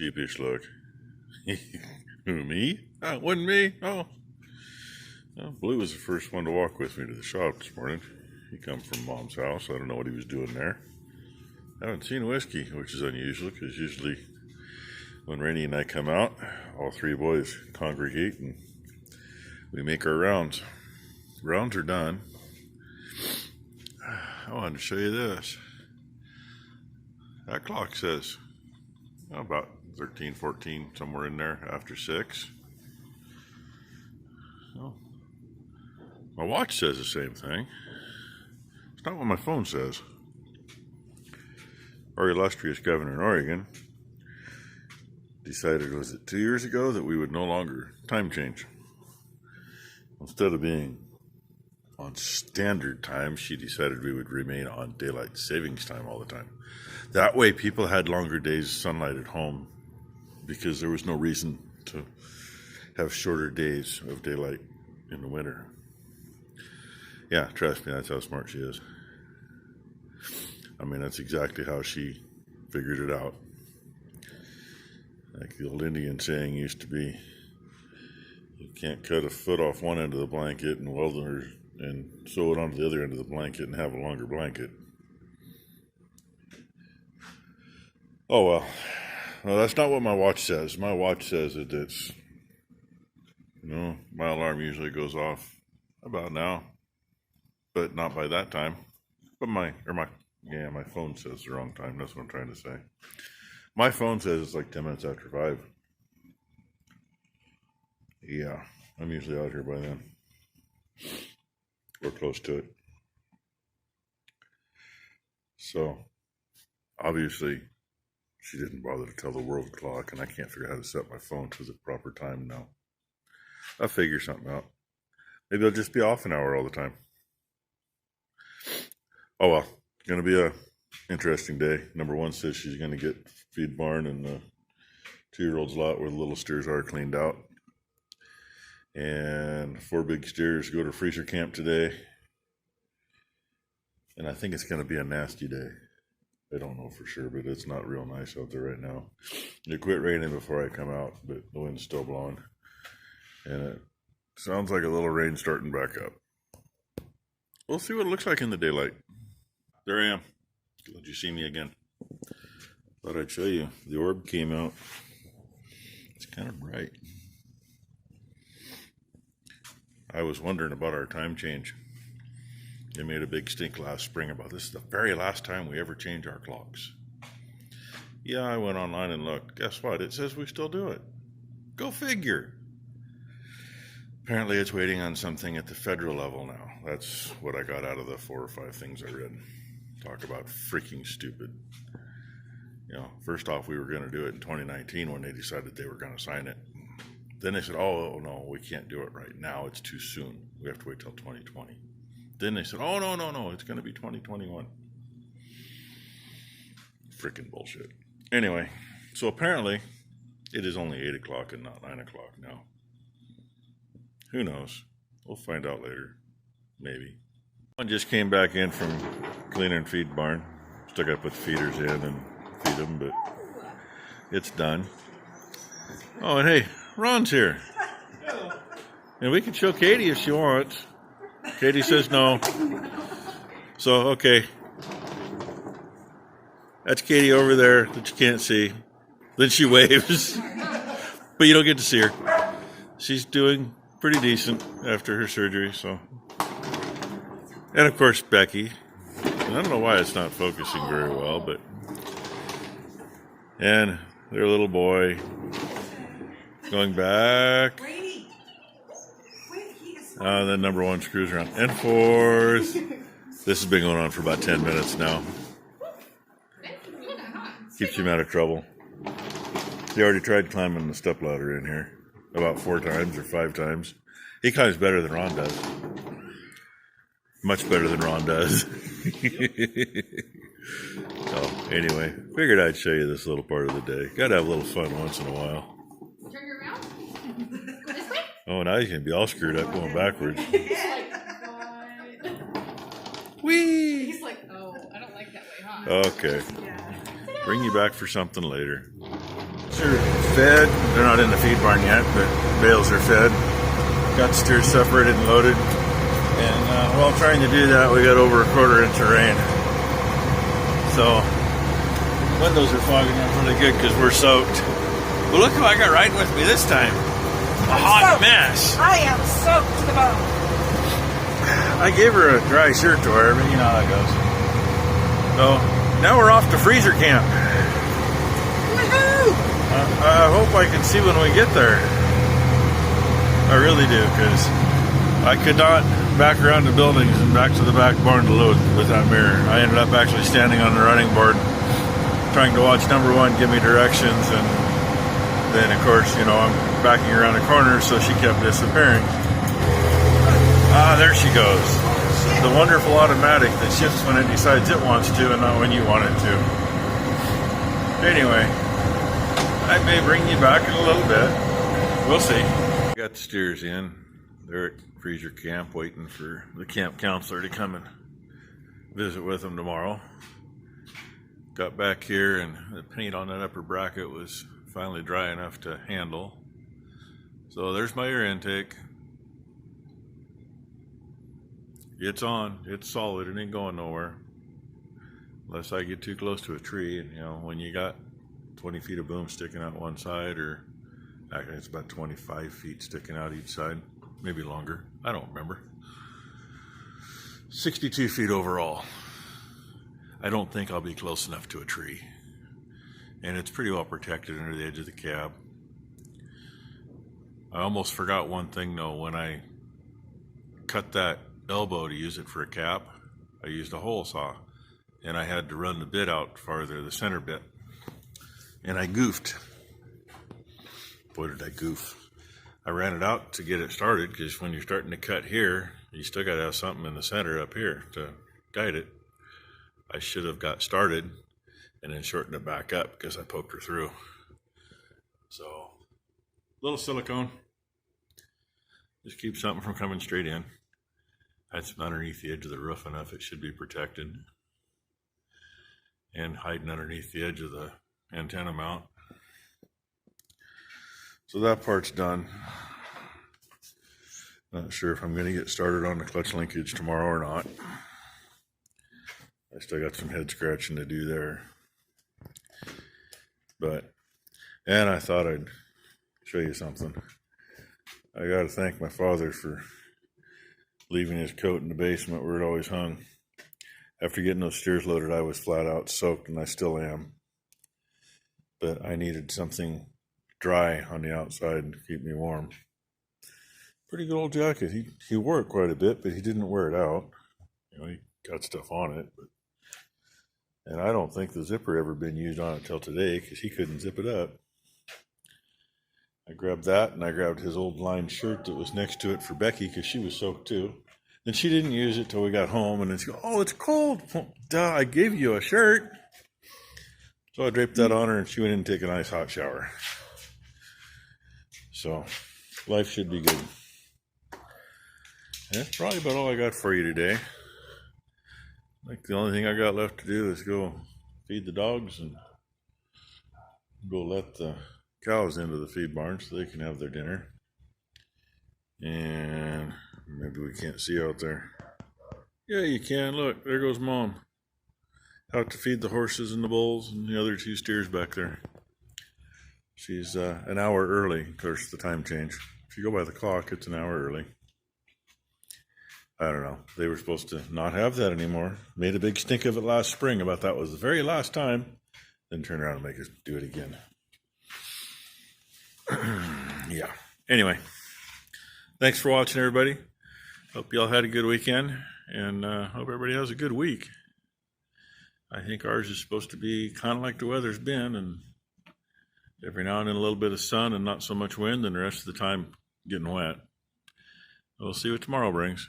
sheepish look. Who, me? Oh, it wasn't me. Oh. Well, Blue was the first one to walk with me to the shop this morning. He come from Mom's house. I don't know what he was doing there. I haven't seen Whiskey, which is unusual because usually when Rainey and I come out, all three boys congregate and we make our rounds. Rounds are done. I wanted to show you this. That clock says about 13, 14, somewhere in there after 6. Oh. My watch says the same thing. It's not what my phone says. Our illustrious governor in Oregon decided, was it 2 years ago, that we would no longer time change. Instead of being on standard time, she decided we would remain on daylight savings time all the time. That way people had longer days of sunlight at home because there was no reason to have shorter days of daylight in the winter. Yeah, trust me, that's how smart she is. I mean, that's exactly how she figured it out. Like the old Indian saying used to be, you can't cut a foot off one end of the blanket and weld it and sew it onto the other end of the blanket and have a longer blanket. Oh well. Well, that's not what my watch says. My watch says that it's, my alarm usually goes off about now, but not by that time. But my phone says the wrong time. That's what I'm trying to say. My phone says it's like 10 minutes after 5. Yeah, I'm usually out here by then. Or close to it. So, obviously, she didn't bother to tell the world clock, and I can't figure out how to set my phone to the proper time now. I'll figure something out. Maybe I'll just be off an hour all the time. Oh well, it's going to be a interesting day. Number one says she's going to get feed barn and the 2-year-old's lot where the little steers are cleaned out. And 4 big steers go to freezer camp today. And I think it's going to be a nasty day. I don't know for sure, but it's not real nice out there right now. It quit raining before I come out, but the wind's still blowing. And it sounds like a little rain starting back up. We'll see what it looks like in the daylight. There I am. Glad you see me again. Thought I'd show you. The orb came out. It's kind of bright. I was wondering about our time change. They made a big stink last spring about this is the very last time we ever change our clocks. Yeah, I went online and looked. Guess what? It says we still do it. Go figure. Apparently it's waiting on something at the federal level now. That's what I got out of the 4 or 5 things I read. Talk about freaking stupid. First off, we were going to do it in 2019 when they decided they were going to sign it. Then they said, oh, no, we can't do it right now. It's too soon. We have to wait till 2020. Then they said, oh, no, it's going to be 2021. Freaking bullshit. Anyway, so apparently it is only 8 o'clock and not 9 o'clock now. Who knows? We'll find out later. Maybe. I just came back in from cleaning feed barn. Still got to put the feeders in and feed them, but it's done. Oh, and hey, Ron's here. And we can show Katie if she wants. Katie says no. So, okay. That's Katie over there that you can't see. Then she waves. But you don't get to see her. She's doing pretty decent after her surgery, so. And of course, Becky. And I don't know why it's not focusing very well, but. And their little boy going back. Then number 1 screws around and forth. This has been going on for about 10 minutes now. Keeps him out of trouble. He already tried climbing the stepladder in here about 4 times or 5 times. He climbs better than Ron does. Much better than Ron does. So, anyway, figured I'd show you this little part of the day. Gotta have a little fun once in a while. Turn you around. Go this way. Oh, now you can be all screwed up going backwards. He's like, what? Whee! He's like, oh, I don't like that way, huh? Okay. Bring you back for something later. They're fed. They're not in the feed barn yet, but bales are fed. Got steers separated and loaded. And while trying to do that, we got over a quarter inch of rain. So windows are fogging up really good because we're soaked. But look who I got riding with me this time. A hot mess. I am soaked to the bone. I gave her a dry shirt to wear, but you know how it goes. So now we're off to freezer camp. Woohoo! I hope I can see when we get there. I really do, because I could not back around the buildings and back to the back barn to load with that mirror. I ended up actually standing on the running board trying to watch number one give me directions, and then of course, you know, I'm backing around the corner, so she kept disappearing. Ah, there she goes. The wonderful automatic that shifts when it decides it wants to and not when you want it to. Anyway, I may bring you back in a little bit. We'll see. Got the steers in. They're at freezer camp waiting for the camp counselor to come and visit with them tomorrow. Got back here and the paint on that upper bracket was finally dry enough to handle. So there's my air intake. It's on. It's solid. It ain't going nowhere. Unless I get too close to a tree. And, you know, when you got 20 feet of boom sticking out one side, or actually it's about 25 feet sticking out each side. Maybe longer. I don't remember. 62 feet overall. I don't think I'll be close enough to a tree. And it's pretty well protected under the edge of the cab. I almost forgot one thing though. When I cut that elbow to use it for a cap, I used a hole saw. And I had to run the bit out farther, the center bit. And I goofed. Boy, did I goof. I ran it out to get it started, because when you're starting to cut here, you still got to have something in the center up here to guide it. I should have got started and then shortened it back up because I poked her through. So, little silicone. Just keep something from coming straight in. That's underneath the edge of the roof enough, it should be protected. And hiding underneath the edge of the antenna mount. So that part's done. Not sure if I'm going to get started on the clutch linkage tomorrow or not. I still got some head scratching to do there. And I thought I'd show you something. I got to thank my father for leaving his coat in the basement where it always hung. After getting those steers loaded, I was flat out soaked, and I still am. But I needed something dry on the outside to keep me warm. Pretty good old jacket. He wore it quite a bit, but he didn't wear it out. You know, he got stuff on it. And I don't think the zipper ever been used on it till today, because he couldn't zip it up. I grabbed that, and I grabbed his old lined shirt that was next to it for Becky, because she was soaked too. And she didn't use it till we got home, and then she goes, "Oh, it's cold." Well, duh, I gave you a shirt. So I draped that on her, and she went in and take a nice hot shower. So, life should be good. And that's probably about all I got for you today. Like, the only thing I got left to do is go feed the dogs and go let the cows into the feed barn so they can have their dinner. And maybe we can't see out there. Yeah, you can. Look, there goes Mom. Out to feed the horses and the bulls and the other two steers back there. She's an hour early. Of course, the time change. If you go by the clock, it's an hour early. I don't know. They were supposed to not have that anymore. Made a big stink of it last spring about that was the very last time. Then turn around and make us do it again. Yeah. Anyway, thanks for watching, everybody. Hope you all had a good weekend, and hope everybody has a good week. I think ours is supposed to be kind of like the weather's been, and every now and then a little bit of sun and not so much wind, and the rest of the time getting wet. We'll see what tomorrow brings.